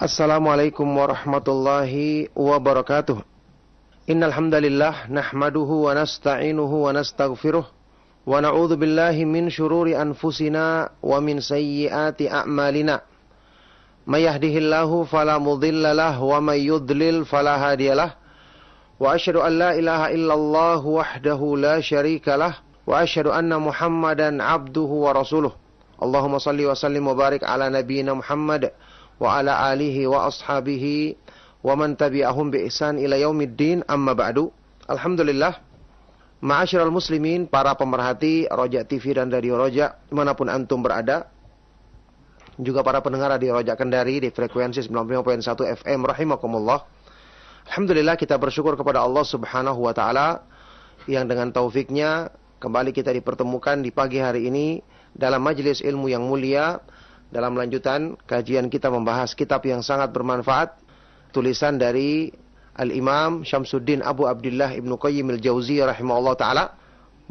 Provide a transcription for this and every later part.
Assalamualaikum warahmatullahi wabarakatuh. Innal hamdalillah nahmaduhu wa nasta'inuhu wa nastaghfiruh wa na'udzu billahi min syururi anfusina wa min sayyiati a'malina. May yahdihillahu fala mudilla lahu wa may yudlil fala hadiyalah. Wa asyhadu an la ilaha illallah wahdahu la syarikalah wa asyhadu anna Muhammadan abduhu wa rasuluh. Allahumma salli wa sallim wa barik ala nabiyyina Muhammad wa ala alihi wa ashabihi wa man tabi'ahum bi ihsan ila yaumiddin, amma ba'du. Alhamdulillah, ma'asyiral muslimin, para pemerhati Roja TV dan Radio Roja dimanapun antum berada, juga para pendengar Radio Roja Kendari di frekuensi 95.1 FM rahimakumullah. Alhamdulillah, kita bersyukur kepada Allah Subhanahu wa taala yang dengan taufiknya kembali kita dipertemukan di pagi hari ini dalam majelis ilmu yang mulia. Dalam lanjutan kajian kita membahas kitab yang sangat bermanfaat, tulisan dari Al-Imam Syamsuddin Abu Abdullah Ibnu Qayyim Al-Jauziyah rahimahullah ta'ala.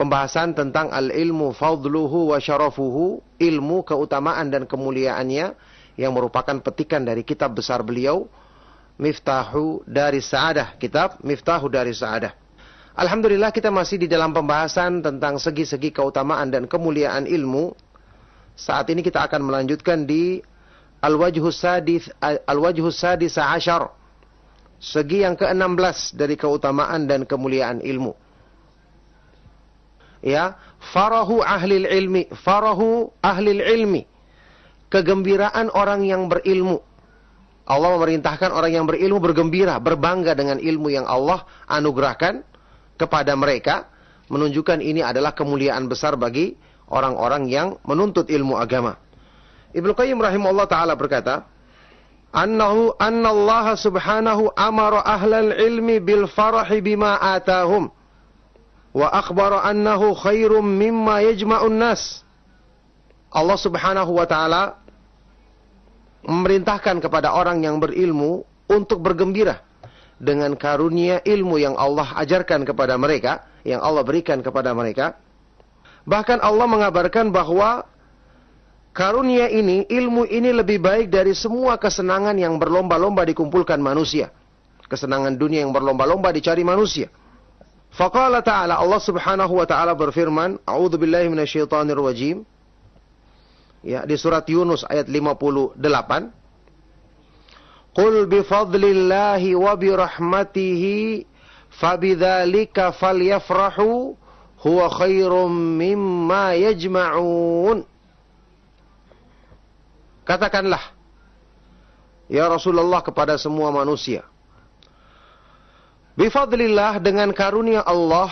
Pembahasan tentang al-ilmu fadluhu wa syarafuhu, ilmu keutamaan dan kemuliaannya, yang merupakan petikan dari kitab besar beliau, Miftahu Daris Sa'adah, kitab Miftahu Daris Sa'adah. Alhamdulillah, kita masih di dalam pembahasan tentang segi-segi keutamaan dan kemuliaan ilmu. Saat ini kita akan melanjutkan di Al-Wajhus Sadis Asyar, segi yang ke-16 dari keutamaan dan kemuliaan ilmu. Ya, farahu ahlil ilmi, kegembiraan orang yang berilmu. Allah memerintahkan orang yang berilmu bergembira, berbangga dengan ilmu yang Allah anugerahkan kepada mereka, menunjukkan ini adalah kemuliaan besar bagi orang-orang yang menuntut ilmu agama. Ibnu Qayyim rahimahullah ta'ala berkata, anna Allah subhanahu amara ahlal ilmi bil farahi bima atahum wa akhbara annahu khairum mimma yajma'un nas. Allah subhanahu wa ta'ala memerintahkan kepada orang yang berilmu untuk bergembira dengan karunia ilmu yang Allah ajarkan kepada mereka, yang Allah berikan kepada mereka. Bahkan Allah mengabarkan bahwa karunia ini, ilmu ini lebih baik dari semua kesenangan yang berlomba-lomba dikumpulkan manusia. Kesenangan dunia yang berlomba-lomba dicari manusia. Faqala ta'ala, Allah subhanahu wa ta'ala berfirman, A'udzu billahi minasyaitonir rajim. Ya, di surat Yunus ayat 58. Qul bifadlillahi wa birahmatihi fabidzalika falyafrahu huwa khairum mimma yajma'un. Katakanlah, ya Rasulullah, kepada semua manusia, bifadlillah, dengan karunia Allah,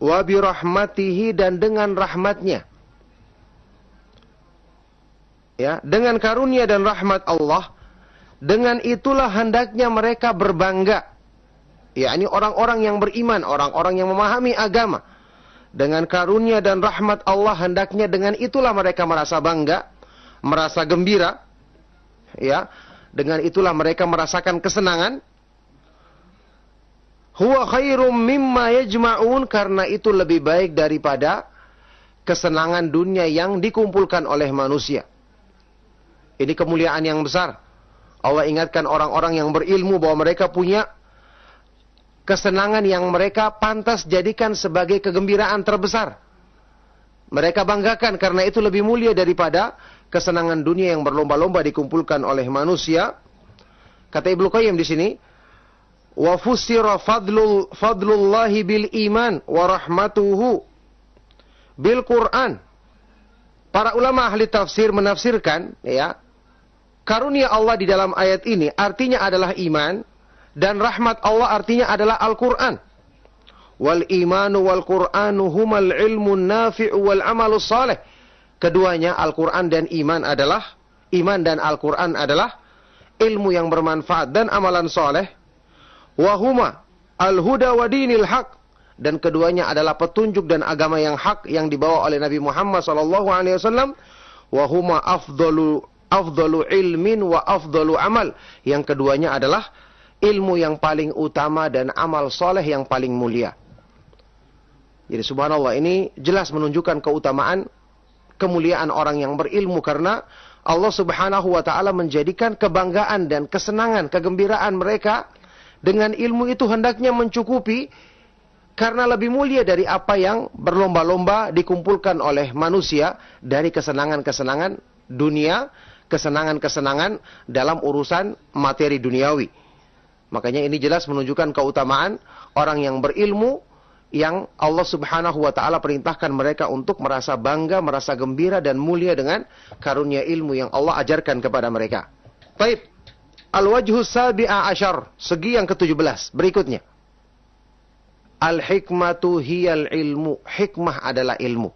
wa birahmatihi, dan dengan rahmatnya. Ya, dengan karunia dan rahmat Allah, dengan itulah hendaknya mereka berbangga. yakni orang-orang yang beriman, orang-orang yang memahami agama. Dengan karunia dan rahmat Allah, hendaknya dengan itulah mereka merasa bangga, merasa gembira. Ya, dengan itulah mereka merasakan kesenangan. Huwa khairum mimma yajma'un, karena itu lebih baik daripada kesenangan dunia yang dikumpulkan oleh manusia. Ini kemuliaan yang besar. Allah ingatkan orang-orang yang berilmu bahwa mereka punya kesenangan yang mereka pantas jadikan sebagai kegembiraan terbesar. Mereka banggakan karena itu lebih mulia daripada kesenangan dunia yang berlomba-lomba dikumpulkan oleh manusia. Kata Ibnu Qayyim di sini, wa fusira fadlullahi bil iman wa rahmatuhu bil Quran. Para ulama ahli tafsir menafsirkan, ya, karunia Allah di dalam ayat ini artinya adalah iman, dan rahmat Allah artinya adalah Al-Quran. Wal imanu wal Quranu humal ilmun nafi'u wal amalus salih. Keduanya, Al-Quran dan iman dan Al-Quran adalah ilmu yang bermanfaat dan amalan soleh. Wahuma al-huda wa dinil haq. Dan keduanya adalah petunjuk dan agama yang hak yang dibawa oleh Nabi Muhammad SAW. Wahuma afdalu ilmin wa afdalu amal. Yang keduanya adalah ilmu yang paling utama dan amal soleh yang paling mulia. Jadi subhanallah, ini jelas menunjukkan keutamaan, kemuliaan orang yang berilmu, karena Allah Subhanahu wa taala menjadikan kebanggaan dan kesenangan, kegembiraan mereka dengan ilmu itu hendaknya mencukupi, karena lebih mulia dari apa yang berlomba-lomba dikumpulkan oleh manusia dari kesenangan-kesenangan dunia, kesenangan-kesenangan dalam urusan materi duniawi. Makanya ini jelas menunjukkan keutamaan orang yang berilmu, yang Allah Subhanahu wa taala perintahkan mereka untuk merasa bangga, merasa gembira dan mulia dengan karunia ilmu yang Allah ajarkan kepada mereka. Baik. Al-wajhu sabi'a asyar, segi yang ke-17 berikutnya. Al-hikmatu hiyal ilmu. Hikmah adalah ilmu.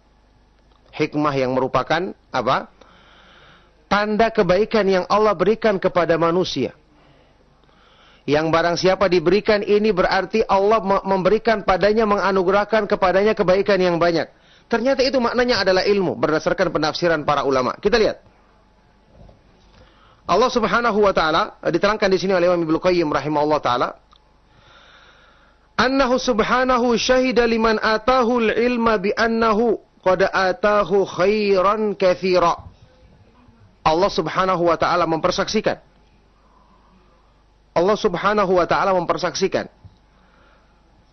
Hikmah yang merupakan apa? Tanda kebaikan yang Allah berikan kepada manusia. Yang barang siapa diberikan ini berarti Allah memberikan padanya, menganugerahkan kepadanya kebaikan yang banyak. Ternyata itu maknanya adalah ilmu berdasarkan penafsiran para ulama. Kita lihat. Allah Subhanahu wa taala diterangkan di sini oleh Imam Ibnu Qayyim rahimahullah taala, annahu subhanahu syahida liman atahu al-ilma bi annahu qad atahu khairan katsira. Allah Subhanahu wa taala mempersaksikan, Allah Subhanahu wa taala mempersaksikan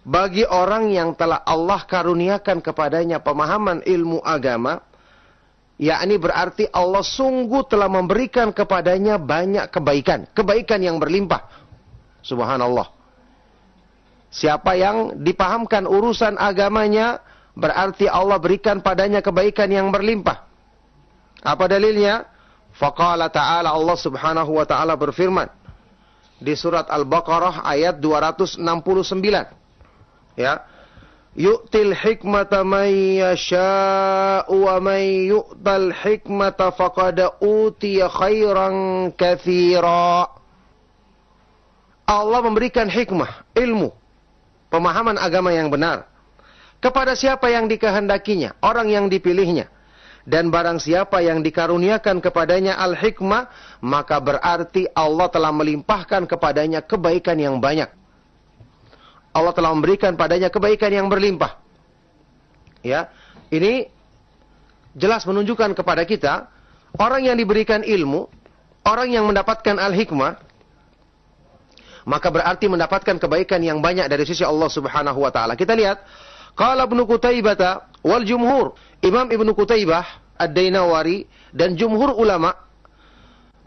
bagi orang yang telah Allah karuniakan kepadanya pemahaman ilmu agama, yakni berarti Allah sungguh telah memberikan kepadanya banyak kebaikan, kebaikan yang berlimpah. Subhanallah. Siapa yang dipahamkan urusan agamanya, berarti Allah berikan padanya kebaikan yang berlimpah. Apa dalilnya? Faqala ta'ala, Allah Subhanahu wa taala berfirman di surat Al-Baqarah ayat 269. Ya. Yu'til hikmata man yasha'u wa man yu'tal hikmata faqad utiya khairan katsira. Allah memberikan hikmah, ilmu, pemahaman agama yang benar kepada siapa yang dikehendakinya, orang yang dipilihnya. Dan barang siapa yang dikaruniakan kepadanya al-hikmah, maka berarti Allah telah melimpahkan kepadanya kebaikan yang banyak. Allah telah memberikan padanya kebaikan yang berlimpah. Ya, ini jelas menunjukkan kepada kita, orang yang diberikan ilmu, orang yang mendapatkan al-hikmah, maka berarti mendapatkan kebaikan yang banyak dari sisi Allah Subhanahu wa taala. Kita lihat, qala Ibnu Qutaibah wal jumhur, Imam Ibnu Qutaibah Ad-Dainawari dan jumhur ulama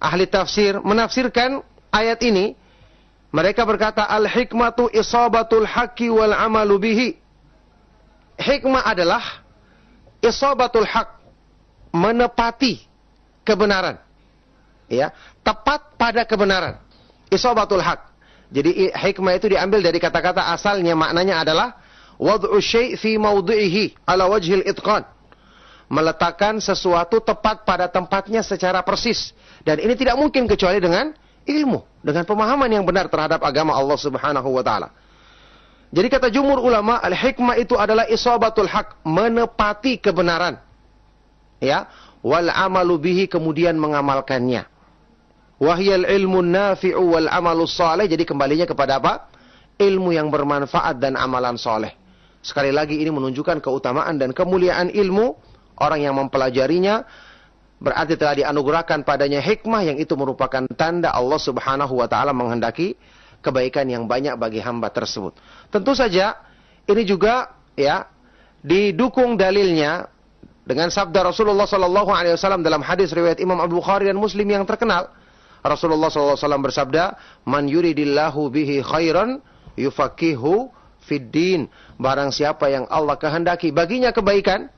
ahli tafsir menafsirkan ayat ini. Mereka berkata, al-hikmatu isabatul haqqi wal amalu bihi. Hikmah adalah isabatul haq, menepati kebenaran. Ya, tepat pada kebenaran. Isabatul haq. Jadi hikmah itu diambil dari kata-kata asalnya, maknanya adalah wad'u syai' fi mawdi'ihi ala wajhil itqan. Meletakkan sesuatu tepat pada tempatnya secara persis. Dan ini tidak mungkin kecuali dengan ilmu, dengan pemahaman yang benar terhadap agama Allah Subhanahu wa taala. Jadi kata jumhur ulama, al-hikmah itu adalah isabatul haq, menepati kebenaran. Ya, wal amalu bihi, kemudian mengamalkannya. Wahyal ilmu nafi'u wal amalu saleh. Jadi kembalinya kepada apa? Ilmu yang bermanfaat dan amalan soleh. Sekali lagi ini menunjukkan keutamaan dan kemuliaan ilmu. Orang yang mempelajarinya berarti telah dianugerahkan padanya hikmah, yang itu merupakan tanda Allah Subhanahu wa taala menghendaki kebaikan yang banyak bagi hamba tersebut. Tentu saja ini juga ya didukung dalilnya dengan sabda Rasulullah sallallahu alaihi wasallam dalam hadis riwayat Imam Al-Bukhari dan Muslim yang terkenal. Rasulullah sallallahu alaihi wasallam bersabda, "Man yuridillahu bihi khairan yufaqihu fid din." Barang siapa yang Allah kehendaki baginya kebaikan,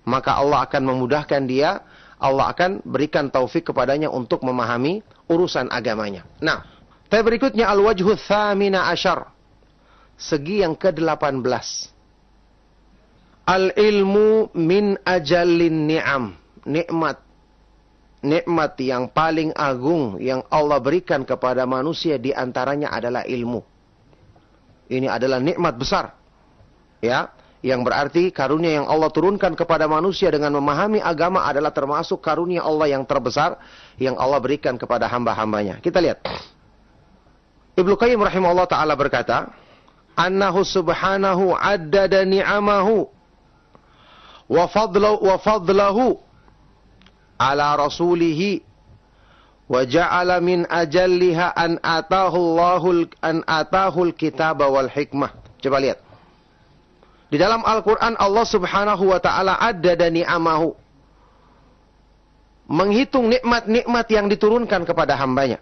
maka Allah akan memudahkan dia, Allah akan berikan taufik kepadanya untuk memahami urusan agamanya. Nah, tab berikutnya al-wajhu tsamina asyar. Segi yang ke-18. Al-ilmu min ajallin ni'am. Nikmat yang paling agung yang Allah berikan kepada manusia di antaranya adalah ilmu. Ini adalah nikmat besar. Ya, yang berarti karunia yang Allah turunkan kepada manusia dengan memahami agama adalah termasuk karunia Allah yang terbesar yang Allah berikan kepada hamba-hambanya. Kita lihat. Ibnu Qayyim rahimahullah ta'ala berkata, annahu subhanahu addada ni'amahu wa fadlahu ala rasulihi wa ja'ala min ajalliha an atahul kitaba wal hikmah. Coba lihat. Di dalam Al-Quran Allah subhanahu wa ta'ala adada ni'amahu. Menghitung nikmat-nikmat yang diturunkan kepada hambanya.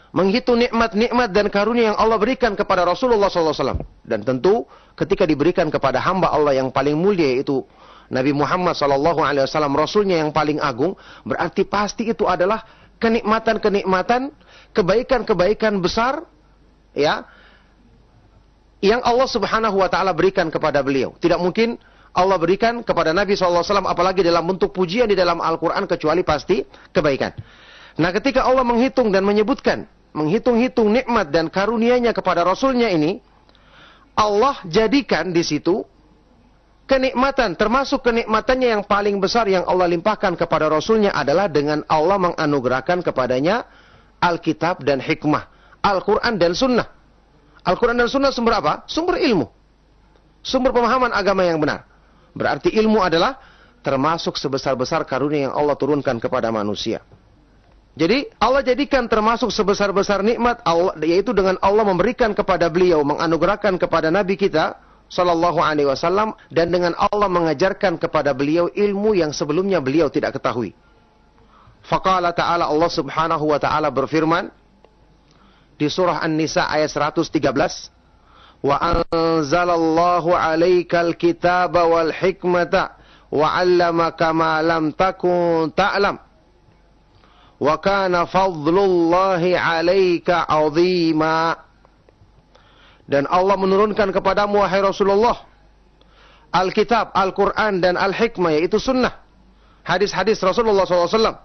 Menghitung nikmat-nikmat dan karunia yang Allah berikan kepada Rasulullah SAW. Dan tentu ketika diberikan kepada hamba Allah yang paling mulia, yaitu Nabi Muhammad SAW, Rasulnya yang paling agung, berarti pasti itu adalah kenikmatan-kenikmatan, kebaikan-kebaikan besar, ya, yang Allah Subhanahu wa ta'ala berikan kepada beliau. Tidak mungkin Allah berikan kepada Nabi SAW apalagi dalam bentuk pujian di dalam Al-Quran, kecuali pasti kebaikan. Nah, ketika Allah menghitung dan menyebutkan, menghitung-hitung nikmat dan karunia-Nya kepada Rasulnya ini, Allah jadikan di situ kenikmatan, termasuk kenikmatannya yang paling besar yang Allah limpahkan kepada Rasulnya adalah dengan Allah menganugerahkan kepadanya Alkitab dan hikmah, Al-Quran dan Sunnah. Al-Quran dan Sunnah sumber apa? Sumber ilmu, sumber pemahaman agama yang benar. Berarti ilmu adalah termasuk sebesar-besar karunia yang Allah turunkan kepada manusia. Jadi Allah jadikan termasuk sebesar-besar nikmat Allah, yaitu dengan Allah memberikan kepada beliau, menganugerahkan kepada Nabi kita Sallallahu Alaihi Wasallam, dan dengan Allah mengajarkan kepada beliau ilmu yang sebelumnya beliau tidak ketahui. Faqala ta'ala, Allah subhanahu wa ta'ala berfirman di surah An-Nisa ayat 113, wa anzalallahu alaikal kitaba wal hikmata wa 'allamaka ma lam takun ta'lam wa kana fadlullahi 'alaika 'azima. Dan Allah menurunkan kepadamu wahai Rasulullah Alkitab, Al-Quran dan Al-Hikmah, yaitu sunnah, hadis-hadis Rasulullah SAW.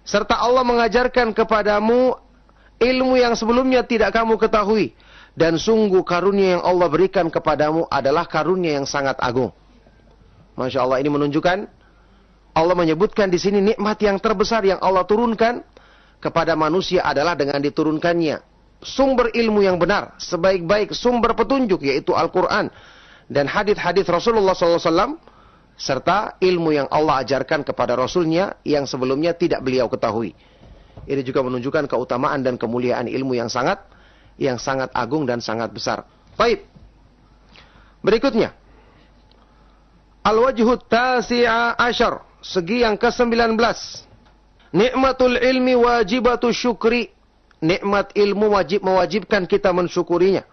Serta Allah mengajarkan kepadamu ilmu yang sebelumnya tidak kamu ketahui. Dan sungguh karunia yang Allah berikan kepadamu adalah karunia yang sangat agung. Masya Allah, ini menunjukkan Allah menyebutkan di sini nikmat yang terbesar yang Allah turunkan kepada manusia adalah dengan diturunkannya sumber ilmu yang benar, sebaik-baik sumber petunjuk, yaitu Al-Quran dan hadis-hadis Rasulullah SAW, serta ilmu yang Allah ajarkan kepada Rasulnya yang sebelumnya tidak beliau ketahui. Ini juga menunjukkan keutamaan dan kemuliaan ilmu yang sangat agung dan sangat besar. Baik. Berikutnya, Al-Wajhut Tasi'a Asyar, segi yang ke-19. Nikmatul ilmi wajibatu syukri. Nikmat ilmu mewajibkan kita mensyukurinya.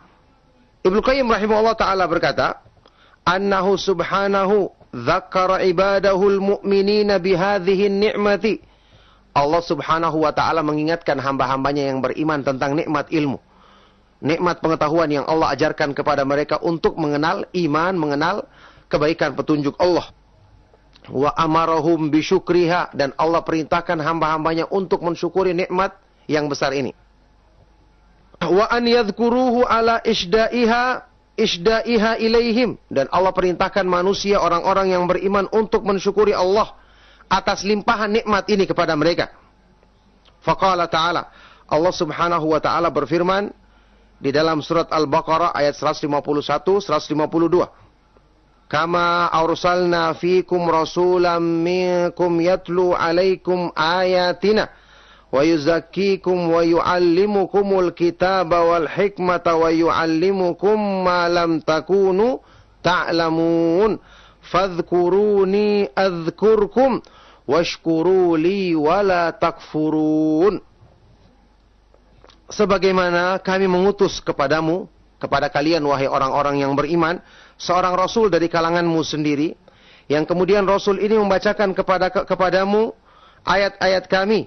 Ibnu Qayyim rahimahullah ta'ala berkata, annahu subhanahu dzakara ibadahul mu'minina bihadhihi ni'mati. Allah subhanahu wa ta'ala mengingatkan hamba-hambanya yang beriman tentang nikmat ilmu. Nikmat pengetahuan yang Allah ajarkan kepada mereka untuk mengenal iman, mengenal kebaikan petunjuk Allah. Wa amarahum bisyukriha, dan Allah perintahkan hamba-hambanya untuk mensyukuri nikmat yang besar ini. Wa an yadhkuruhu ala isda'iha ilaihim, dan Allah perintahkan manusia, orang-orang yang beriman, untuk mensyukuri Allah atas limpahan nikmat ini kepada mereka. Faqala ta'ala, Allah subhanahu wa ta'ala berfirman di dalam surat Al-Baqarah ayat 151, 152. Kama arsalna fikum rasulam minkum yatlu alaikum ayatina wa yuzakkikum wa yuallimukumul kitaba wal hikmata wa yuallimukum ma lam takunu ta'lamun fadhkuruni adhkurkum washkuruli wala takfurun. Sebagaimana kami mengutus kepadamu, kepada kalian wahai orang-orang yang beriman, seorang rasul dari kalanganmu sendiri, yang kemudian rasul ini membacakan kepadamu ayat-ayat kami,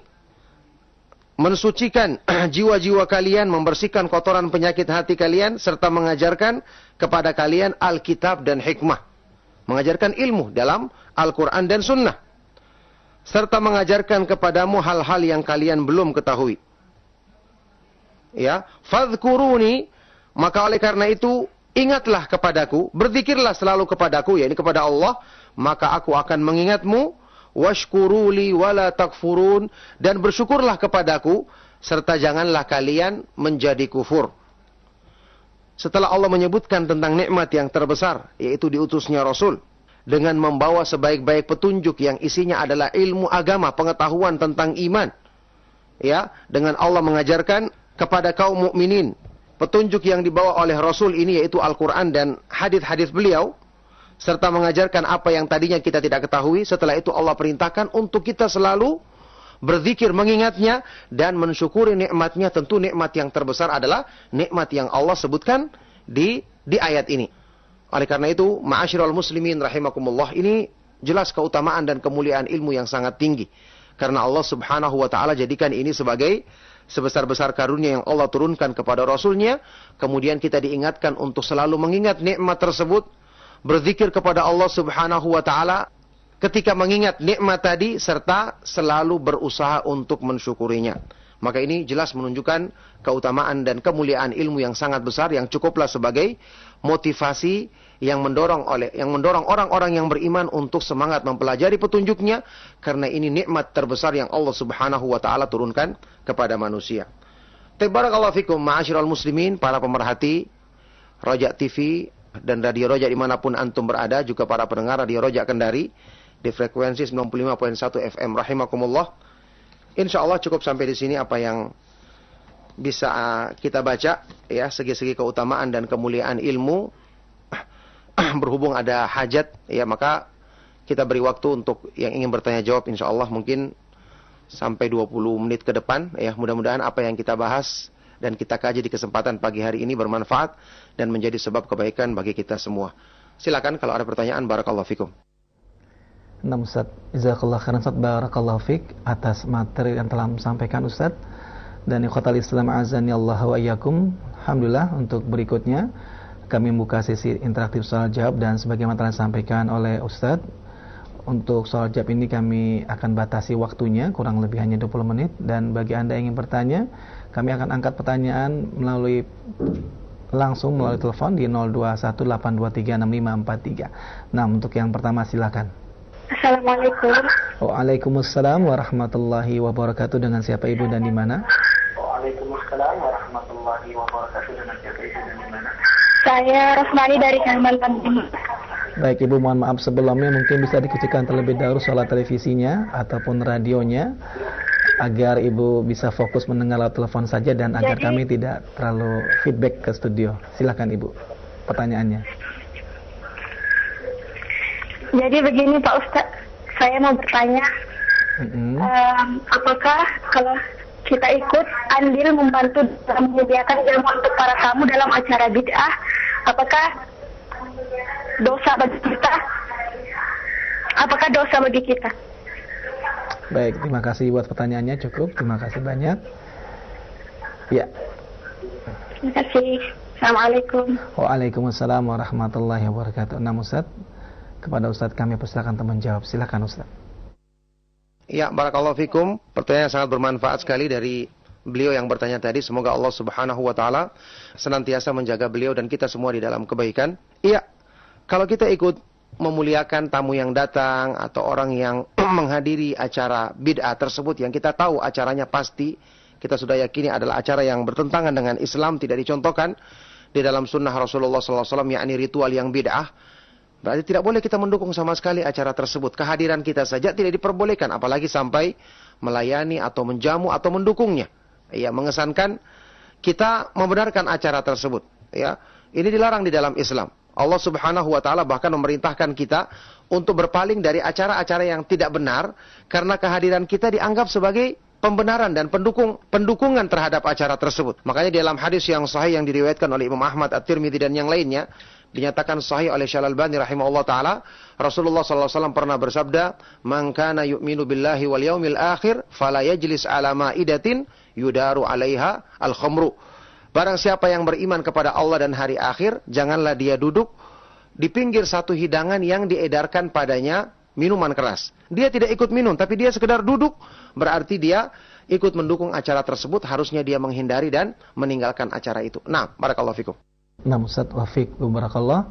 mensucikan jiwa-jiwa kalian, membersihkan kotoran penyakit hati kalian, serta mengajarkan kepada kalian Alkitab dan hikmah, mengajarkan ilmu dalam Al-Quran dan Sunnah, serta mengajarkan kepadamu hal-hal yang kalian belum ketahui. Ya, fadhkuruni, maka oleh karena itu ingatlah kepadaku, berzikirlah selalu kepadaku, yakni kepada Allah, maka aku akan mengingatmu. Washkuruli wala takfurun, dan bersyukurlah kepadaku, serta janganlah kalian menjadi kufur. Setelah Allah menyebutkan tentang nikmat yang terbesar, yaitu diutusnya Rasul, dengan membawa sebaik-baik petunjuk yang isinya adalah ilmu agama, pengetahuan tentang iman. Ya, dengan Allah mengajarkan kepada kaum mukminin petunjuk yang dibawa oleh Rasul ini yaitu Al-Quran dan hadis-hadis beliau, serta mengajarkan apa yang tadinya kita tidak ketahui. Setelah itu Allah perintahkan untuk kita selalu berzikir mengingatnya dan mensyukuri nikmatnya. Tentu nikmat yang terbesar adalah nikmat yang Allah sebutkan di ayat ini. Oleh karena itu, ma'asyiral muslimin rahimakumullah, ini jelas keutamaan dan kemuliaan ilmu yang sangat tinggi. Karena Allah subhanahu wa ta'ala jadikan ini sebagai sebesar-besar karunia yang Allah turunkan kepada Rasulnya. Kemudian kita diingatkan untuk selalu mengingat nikmat tersebut, berzikir kepada Allah subhanahu wa ta'ala ketika mengingat nikmat tadi, serta selalu berusaha untuk mensyukurinya. Maka ini jelas menunjukkan keutamaan dan kemuliaan ilmu yang sangat besar, yang cukuplah sebagai motivasi yang mendorong orang-orang yang beriman untuk semangat mempelajari petunjuknya, karena ini nikmat terbesar yang Allah subhanahu wa ta'ala turunkan kepada manusia. Barakallahu fikum ma'asyiral muslimin, para pemerhati Roja TV dan Radio Roja dimanapun antum berada, juga para pendengar Radio Roja Kendari di frekuensi 95.1 FM rahimakumullah. Insya Allah cukup sampai di sini apa yang bisa kita baca, ya, segi-segi keutamaan dan kemuliaan ilmu. Berhubung ada hajat, ya, maka kita beri waktu untuk yang ingin bertanya jawab, insya Allah mungkin sampai 20 menit ke depan, ya. Mudah-mudahan apa yang kita bahas dan kita kaji di kesempatan pagi hari ini bermanfaat dan menjadi sebab kebaikan bagi kita semua. Silakan kalau ada pertanyaan. Barakallahu fikum. Nah Ustaz, jazakallah khairan Ustaz, barakallahu fik atas materi yang telah disampaikan Ustaz. Dan ikhwatal Islam azani Allah wa iyyakum. Alhamdulillah, untuk berikutnya kami membuka sesi interaktif soal jawab, dan sebagaimana telah disampaikan oleh Ustaz, untuk soal jawab ini kami akan batasi waktunya kurang lebih hanya 20 menit, dan bagi Anda yang ingin bertanya, kami akan angkat pertanyaan langsung melalui telepon di 0218236543. Nah, untuk yang pertama silakan. Assalamualaikum. Waalaikumsalam warahmatullahi wabarakatuh. Dengan siapa Ibu dan di mana? Waalaikumsalam warahmatullahi wabarakatuh. Dengan siapa Ibu dan di mana? Saya Rosmani dari Kalimantan Timur. Baik Ibu, mohon maaf sebelumnya mungkin bisa dikecilkan terlebih dahulu suara televisinya ataupun radionya, agar Ibu bisa fokus mendengar lewat telepon saja dan agar kami tidak terlalu feedback ke studio. Silakan Ibu, pertanyaannya. Jadi begini Pak Ustadz, saya mau bertanya, apakah kalau kita ikut andil membantu dalam menyediakan jamu untuk para tamu dalam acara bid'ah, apakah dosa bagi kita? Apakah dosa bagi kita? Baik, terima kasih buat pertanyaannya, cukup. Terima kasih banyak. Ya. Terima kasih. Assalamualaikum. Waalaikumsalam warahmatullahi wabarakatuh. Nah Ustaz, kepada Ustaz kami persilakan untuk menjawab. Silakan Ustaz. Ya, barakallahu fikum. Pertanyaan sangat bermanfaat sekali dari beliau yang bertanya tadi. Semoga Allah subhanahu wa ta'ala senantiasa menjaga beliau dan kita semua di dalam kebaikan. Iya, kalau kita ikut memuliakan tamu yang datang atau orang yang menghadiri acara bid'ah tersebut, yang kita tahu acaranya pasti kita sudah yakini adalah acara yang bertentangan dengan Islam, tidak dicontohkan di dalam sunnah Rasulullah SAW, yakni ritual yang bid'ah, berarti tidak boleh kita mendukung sama sekali acara tersebut. Kehadiran kita saja tidak diperbolehkan, apalagi sampai melayani atau menjamu atau mendukungnya. Ya, mengesankan kita membenarkan acara tersebut. Ya, ini dilarang di dalam Islam. Allah subhanahu wa ta'ala bahkan memerintahkan kita untuk berpaling dari acara-acara yang tidak benar, karena kehadiran kita dianggap sebagai pembenaran dan pendukungan terhadap acara tersebut. Makanya di dalam hadis yang sahih yang diriwayatkan oleh Imam Ahmad, At-Tirmidzi dan yang lainnya, dinyatakan sahih oleh Syekh Al-Albani rahimahullah taala, Rasulullah sallallahu alaihi wasallam pernah bersabda, "Man kana yu'minu billahi wal yaumil akhir fala yajlis ala ma'idatin yudaru 'alaiha al-khamru." Barang siapa yang beriman kepada Allah dan hari akhir, janganlah dia duduk di pinggir satu hidangan yang diedarkan padanya minuman keras. Dia tidak ikut minum, tapi dia sekedar duduk, berarti dia ikut mendukung acara tersebut. Harusnya dia menghindari dan meninggalkan acara itu. Nah, barakallahu fikum. Nah, Ustaz Wafiq barakallah,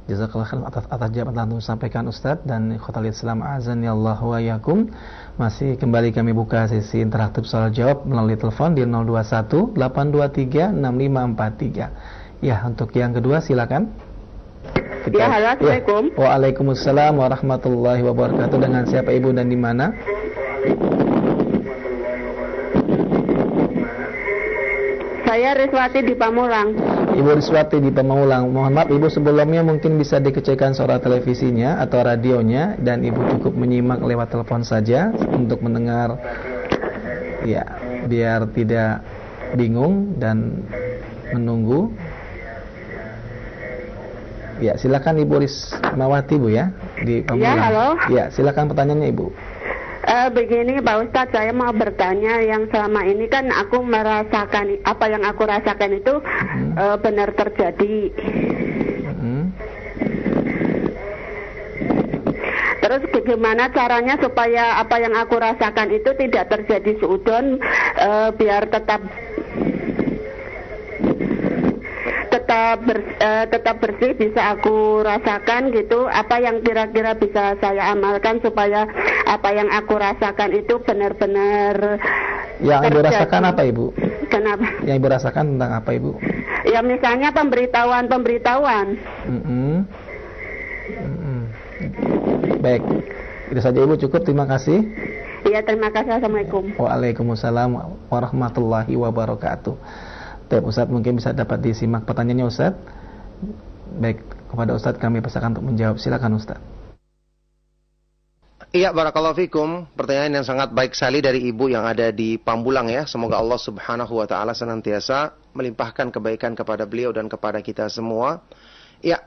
jazakallah khairan atas jawaban yang disampaikan Ustaz. Dan ikhwatal Islam azani Allah wa iyyakum, masih kembali kami buka sesi interaktif soal jawab melalui telepon di 021 823 6543. Ya, untuk yang kedua silakan. Ya, halo, Assalamualaikum. Ya. Waalaikumsalam warahmatullahi wabarakatuh. Dengan siapa Ibu dan di mana? Saya Riswati di Pamulang. Ibu Riswati di Pamulang. Mohon maaf Ibu, sebelumnya mungkin bisa dikecilkan suara televisinya atau radionya, dan Ibu cukup menyimak lewat telepon saja untuk mendengar, ya, biar tidak bingung dan menunggu. Ya, silakan Ibu Rismawati Bu ya di Pamulang. Ya, halo. Ya, silakan pertanyaannya Ibu. Begini Pak Ustadz, saya mau bertanya, yang selama ini kan aku merasakan, apa yang aku rasakan itu benar terjadi. Terus bagaimana caranya supaya apa yang aku rasakan itu tidak terjadi suudon, biar tetap bersih, bisa aku rasakan gitu. Apa yang kira-kira bisa saya amalkan supaya apa yang aku rasakan itu benar-benar yang Ibu terjadi. rasakan apa Ibu? Kenapa? Yang Ibu rasakan tentang apa Ibu? Ya misalnya pemberitahuan. Baik, itu saja Ibu, cukup, terima kasih. Iya, terima kasih. Assalamualaikum. Waalaikumsalam warahmatullahi wabarakatuh. Baik Ustadz, mungkin bisa dapat disimak pertanyaannya Ustadz. Baik, kepada Ustadz kami persilakan untuk menjawab. Silakan Ustadz. Iya, barakallahu fikum. Pertanyaan yang sangat baik sekali dari ibu yang ada di Pamulang ya. Semoga Allah Subhanahu wa taala senantiasa melimpahkan kebaikan kepada beliau dan kepada kita semua. Ya,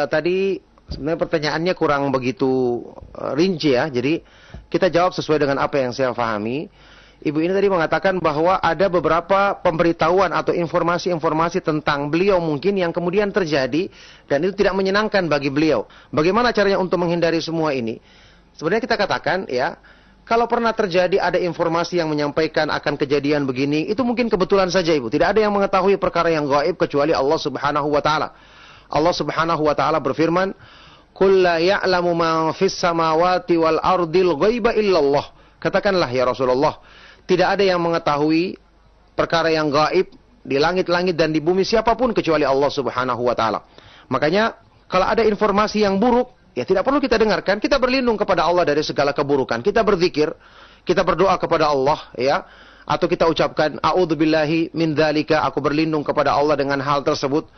tadi sebenarnya pertanyaannya kurang begitu rinci ya. Jadi kita jawab sesuai dengan apa yang saya pahami. Ibu ini tadi mengatakan bahwa ada beberapa pemberitahuan atau informasi-informasi tentang beliau mungkin yang kemudian terjadi dan itu tidak menyenangkan bagi beliau. Bagaimana caranya untuk menghindari semua ini? Sebenarnya kita katakan ya, kalau pernah terjadi ada informasi yang menyampaikan akan kejadian begini, itu mungkin kebetulan saja Ibu. Tidak ada yang mengetahui perkara yang gaib kecuali Allah Subhanahu wa taala. Allah Subhanahu wa taala berfirman, "Qul la ya'lamu man fis samawati wal ardil ghaiba illallah." Katakanlah ya Rasulullah, tidak ada yang mengetahui perkara yang gaib di langit-langit dan di bumi siapapun kecuali Allah Subhanahu wa taala. Makanya kalau ada informasi yang buruk, ya tidak perlu kita dengarkan, kita berlindung kepada Allah dari segala keburukan. Kita berzikir, kita berdoa kepada Allah ya, atau kita ucapkan a'udzubillahi min dzalika, aku berlindung kepada Allah dengan hal tersebut.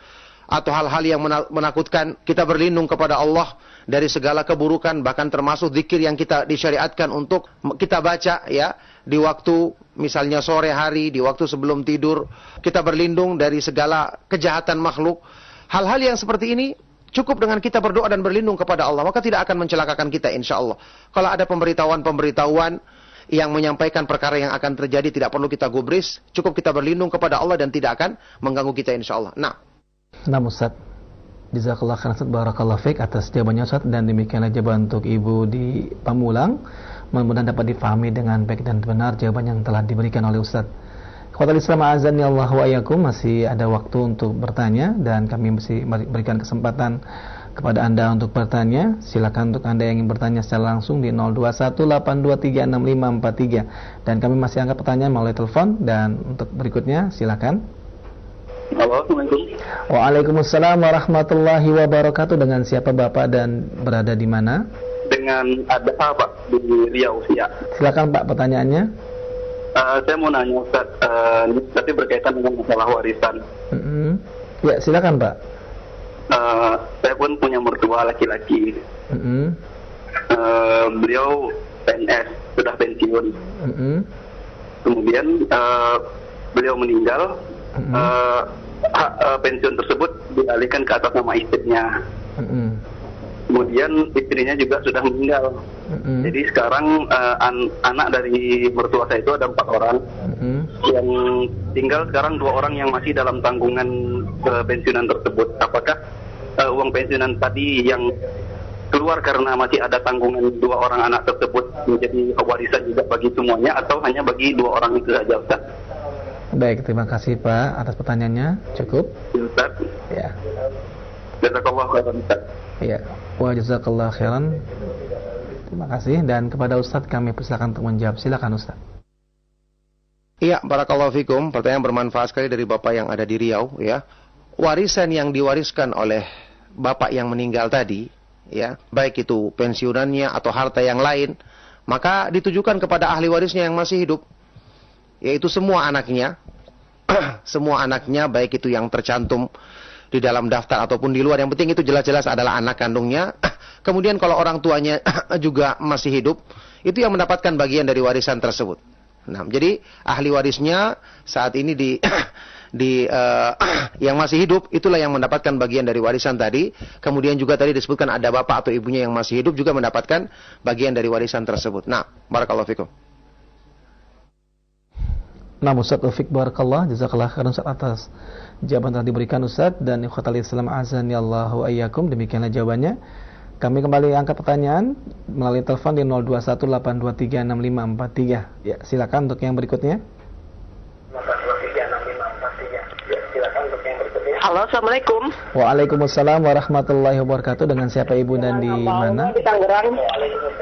Atau hal-hal yang menakutkan, kita berlindung kepada Allah dari segala keburukan, bahkan termasuk zikir yang kita disyariatkan untuk kita baca ya di waktu misalnya sore hari, di waktu sebelum tidur. Kita berlindung dari segala kejahatan makhluk. Hal-hal yang seperti ini cukup dengan kita berdoa dan berlindung kepada Allah, maka tidak akan mencelakakan kita insya Allah. Kalau ada pemberitahuan yang menyampaikan perkara yang akan terjadi, tidak perlu kita gubris, cukup kita berlindung kepada Allah dan tidak akan mengganggu kita insya Allah. Nah Ustaz, jazakallah khairan Ustaz, barakallahu fiik atas jawabannya Ustaz, dan demikianlah jawaban untuk Ibu di Pamulang. Mudah-mudahan dapat difahami dengan baik dan benar jawaban yang telah diberikan oleh Ustaz. Ikhwatal Islam azani Allah wa iyyakum, masih ada waktu untuk bertanya dan kami masih berikan kesempatan kepada Anda untuk bertanya. Silakan untuk Anda yang ingin bertanya secara langsung di 0218236543 dan kami masih angkat pertanyaan melalui telepon. Dan untuk berikutnya silakan. Halo, Assalamualaikum. Waalaikumsalam warahmatullahi wabarakatuh. Dengan siapa Bapak dan berada di mana? Dengan ada Pak di Riau, ya. Silakan Pak, pertanyaannya. Saya mau nanya Ustaz, tapi berkaitan dengan masalah warisan. Ya, silakan Pak. Saya pun punya mertua laki-laki. Beliau PNS, sudah pensiun. Kemudian beliau meninggal. Hak pensiun tersebut dialihkan ke atas nama istrinya. Kemudian istrinya juga sudah meninggal. Jadi sekarang anak dari mertua saya itu ada 4 orang. Yang tinggal sekarang 2 orang yang masih dalam tanggungan pensiunan tersebut. Apakah uang pensiunan tadi yang keluar karena masih ada tanggungan 2 orang anak tersebut menjadi warisan juga bagi semuanya, atau hanya bagi 2 orang itu saja Ustaz? Baik, terima kasih Pak atas pertanyaannya. Cukup? Ya, Ustaz. Ya. Jazakallah khairan Ustaz. Ya. Wa jazakallah khairan. Terima kasih, dan kepada Ustaz kami persilakan untuk menjawab. Silakan Ustaz. Iya, barakallahu fikum. Pertanyaan bermanfaat sekali dari Bapak yang ada di Riau ya. Warisan yang diwariskan oleh bapak yang meninggal tadi, ya, baik itu pensiunannya atau harta yang lain, maka ditujukan kepada ahli warisnya yang masih hidup, yaitu semua anaknya, semua anaknya, baik itu yang tercantum di dalam daftar ataupun di luar, yang penting itu jelas-jelas adalah anak kandungnya. Kemudian kalau orang tuanya juga masih hidup, itu yang mendapatkan bagian dari warisan tersebut. Nah, jadi ahli warisnya saat ini yang masih hidup, itulah yang mendapatkan bagian dari warisan tadi. Kemudian juga tadi disebutkan ada bapak atau ibunya yang masih hidup juga mendapatkan bagian dari warisan tersebut. Nah, barakallahu fikum. Nah, Ustaz Taufik barakallah, jazakallah khairan Ustaz atas jawaban yang diberikan Ustaz, dan ikhwatal Islam azani Allahu ayyakum, demikianlah jawabannya. Kami kembali angkat pertanyaan melalui telepon di 0218236543. Ya, silakan untuk yang berikutnya. Halo, assalamualaikum. Waalaikumsalam warahmatullahi wabarakatuh. Dengan siapa ibu dan di mana? Di Tangerang.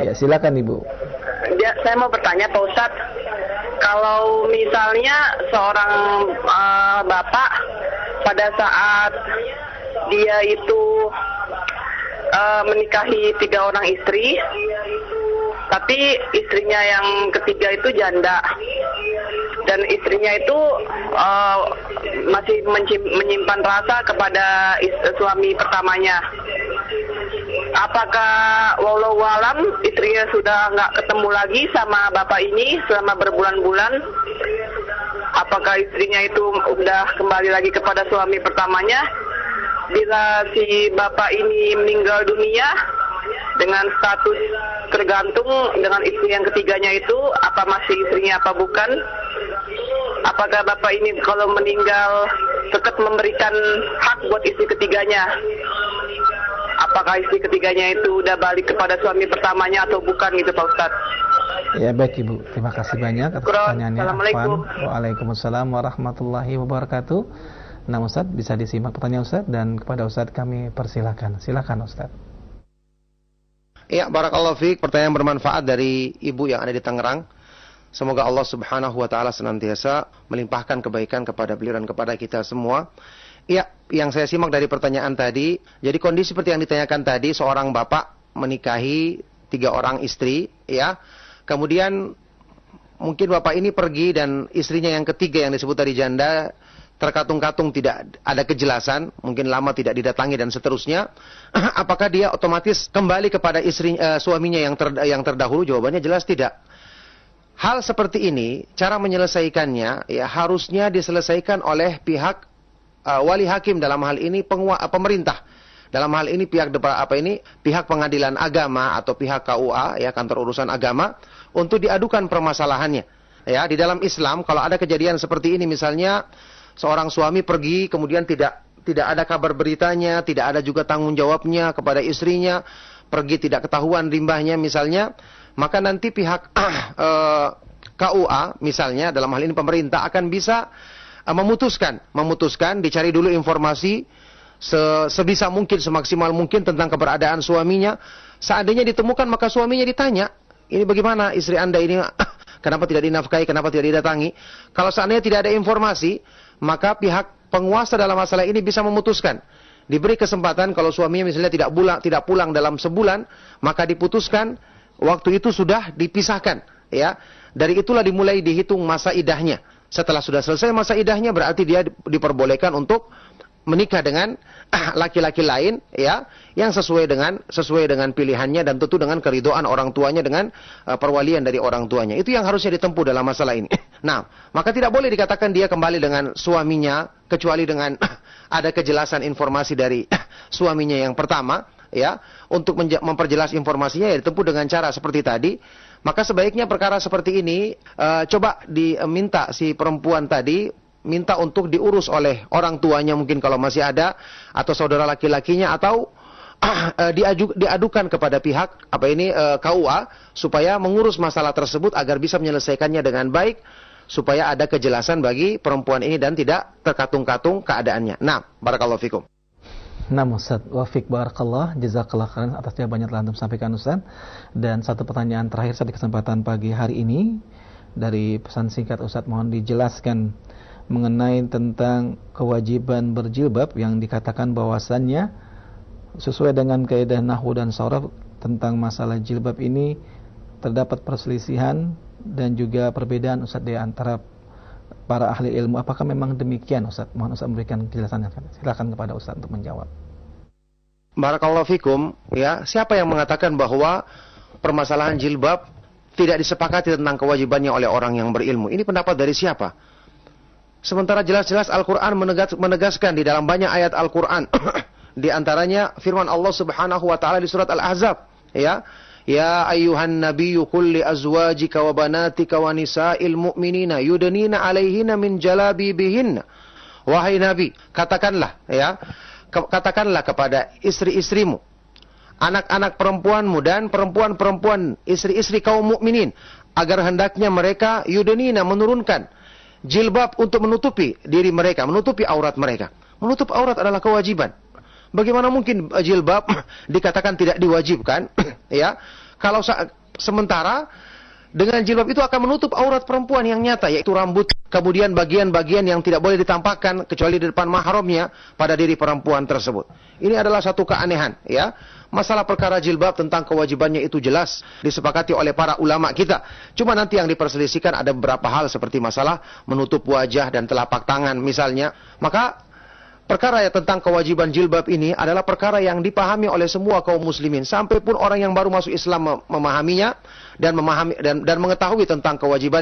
Ya, silakan ibu. Ya, saya mau bertanya Pak Ustadz, kalau misalnya seorang bapak pada saat dia itu menikahi 3 orang istri, tapi istrinya yang ketiga itu janda, dan istrinya itu masih menyimpan rasa kepada suami pertamanya. Apakah wallahu alam istrinya sudah nggak ketemu lagi sama bapak ini selama berbulan-bulan? Apakah istrinya itu udah kembali lagi kepada suami pertamanya? Bila si bapak ini meninggal dunia dengan status tergantung dengan istri yang ketiganya itu, apa masih istrinya apa bukan? Apakah bapak ini kalau meninggal tetap memberikan hak buat istri ketiganya? Apakah istri ketiganya itu udah balik kepada suami pertamanya atau bukan gitu Pak Ustadz? Ya, baik Ibu, terima kasih banyak atas pertanyaannya. Assalamualaikum. Waalaikumsalam warahmatullahi wabarakatuh. Nah Ustadz, bisa disimak pertanyaan Ustadz, dan kepada Ustadz kami persilakan. Silakan Ustadz. Ya, barakallahu fiik, pertanyaan bermanfaat dari ibu yang ada di Tangerang. Semoga Allah Subhanahu wa taala senantiasa melimpahkan kebaikan kepada beliau dan kepada kita semua. Ya, yang saya simak dari pertanyaan tadi, jadi kondisi seperti yang ditanyakan tadi, seorang bapak menikahi 3 orang istri, ya. Kemudian mungkin bapak ini pergi dan istrinya yang ketiga yang disebut tadi janda, terkatung-katung tidak ada kejelasan, mungkin lama tidak didatangi dan seterusnya. Apakah dia otomatis kembali kepada suaminya yang terdahulu? Jawabannya jelas tidak. Hal seperti ini, cara menyelesaikannya ya harusnya diselesaikan oleh pihak wali hakim, dalam hal ini pemerintah. Dalam hal ini pihak pengadilan agama atau pihak KUA, ya, kantor urusan agama, untuk diadukan permasalahannya. Ya, di dalam Islam kalau ada kejadian seperti ini, misalnya seorang suami pergi kemudian tidak ada kabar beritanya, tidak ada juga tanggung jawabnya kepada istrinya, pergi tidak ketahuan rimbahnya misalnya, maka nanti pihak KUA misalnya, dalam hal ini pemerintah, akan bisa memutuskan, dicari dulu informasi sebisa mungkin, semaksimal mungkin tentang keberadaan suaminya. Seandainya ditemukan, maka suaminya ditanya, ini bagaimana istri Anda ini, kenapa tidak dinafkahi, kenapa tidak didatangi? Kalau seandainya tidak ada informasi, maka pihak penguasa dalam masalah ini bisa memutuskan. Diberi kesempatan, kalau suaminya misalnya tidak pulang dalam sebulan, maka diputuskan waktu itu sudah dipisahkan, ya. Dari itulah dimulai dihitung masa idahnya. Setelah sudah selesai masa idahnya, berarti dia diperbolehkan untuk menikah dengan laki-laki lain, ya, yang sesuai dengan pilihannya dan tentu dengan keridhaan orang tuanya, dengan perwalian dari orang tuanya. Itu yang harusnya ditempuh dalam masalah ini. Nah, maka tidak boleh dikatakan dia kembali dengan suaminya kecuali dengan ada kejelasan informasi dari suaminya yang pertama, ya. Untuk memperjelas informasinya ya ditempuh dengan cara seperti tadi. Maka sebaiknya perkara seperti ini coba diminta si perempuan tadi, minta untuk diurus oleh orang tuanya mungkin kalau masih ada, atau saudara laki-lakinya, atau diadukan kepada pihak KUA supaya mengurus masalah tersebut agar bisa menyelesaikannya dengan baik, supaya ada kejelasan bagi perempuan ini dan tidak terkatung-katung keadaannya. Nah, barakallahu fikum. Nah, Ustaz, wafik barakallah, jazakallah khairan atas jawabannya telah antum sampaikan Ustaz. Dan satu pertanyaan terakhir saat kesempatan pagi hari ini, dari pesan singkat Ustaz, mohon dijelaskan mengenai tentang kewajiban berjilbab yang dikatakan bahwasannya sesuai dengan kaidah nahwu dan sharaf tentang masalah jilbab ini terdapat perselisihan dan juga perbedaan Ustaz di antara para ahli ilmu. Apakah memang demikian Ustaz? Mohon Ustaz memberikan kejelasannya. Silakan kepada Ustaz untuk menjawab. Barakallahu fikum. Ya, siapa yang mengatakan bahwa permasalahan jilbab tidak disepakati tentang kewajibannya oleh orang yang berilmu? Ini pendapat dari siapa? Sementara jelas-jelas Al-Quran menegaskan di dalam banyak ayat Al-Quran. Di antaranya firman Allah Subhanahu wa taala di surat Al-Ahzab, ya. Ya ayyuhan nabiyyu qul li azwajika wa banatika wa nisa'il mu'minina yudnina 'alaihinna min jalabibihinna. Wahai Nabi, katakanlah, ya. Katakanlah kepada istri-istrimu, anak-anak perempuanmu dan perempuan-perempuan istri-istri kaum mukminin agar hendaknya mereka yudnina menurunkan jilbab untuk menutupi diri mereka, menutupi aurat mereka. Menutup aurat adalah kewajiban. Bagaimana mungkin jilbab dikatakan tidak diwajibkan? Ya, kalau sementara dengan jilbab itu akan menutup aurat perempuan yang nyata, yaitu rambut, kemudian bagian-bagian yang tidak boleh ditampakkan kecuali di depan mahramnya pada diri perempuan tersebut. Ini adalah satu keanehan, ya. Masalah perkara jilbab tentang kewajibannya itu jelas disepakati oleh para ulama kita. Cuma nanti yang diperselisihkan ada beberapa hal seperti masalah menutup wajah dan telapak tangan misalnya. Maka perkara tentang kewajiban jilbab ini adalah perkara yang dipahami oleh semua kaum muslimin, sampai pun orang yang baru masuk Islam memahaminya dan mengetahui tentang kewajiban